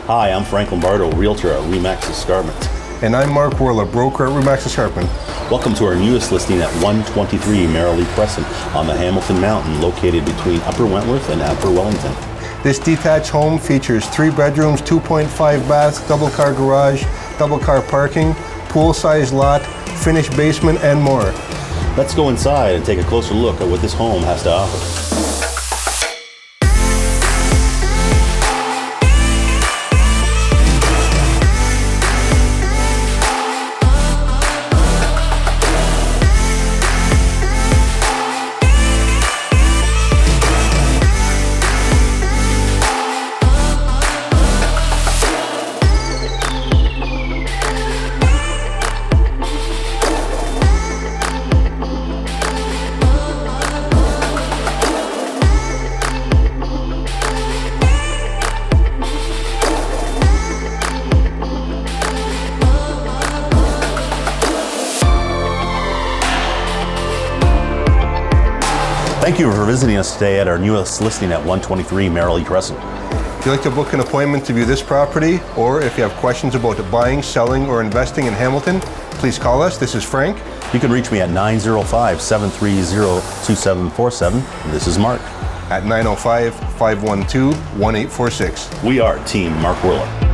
Hi, I'm Frank Lombardo, Realtor at Remax Escarpment. And I'm Mark Woehrle, broker at Remax Escarpment. Welcome to our newest listing at 123 Merrilee Crescent on the Hamilton Mountain, located between Upper Wentworth and Upper Wellington. This detached home features 3 bedrooms, 2.5 baths, double car garage, double car parking, pool-sized lot, finished basement, and more. Let's go inside and take a closer look at what this home has to offer. Thank you for visiting us today at our newest listing at 123 Merrilee Crescent. If you'd like to book an appointment to view this property, or if you have questions about buying, selling, or investing in Hamilton, please call us. This is Frank. You can reach me at 905-730-2747. This is Mark. At 905-512-1846. We are Team Mark Woehrle.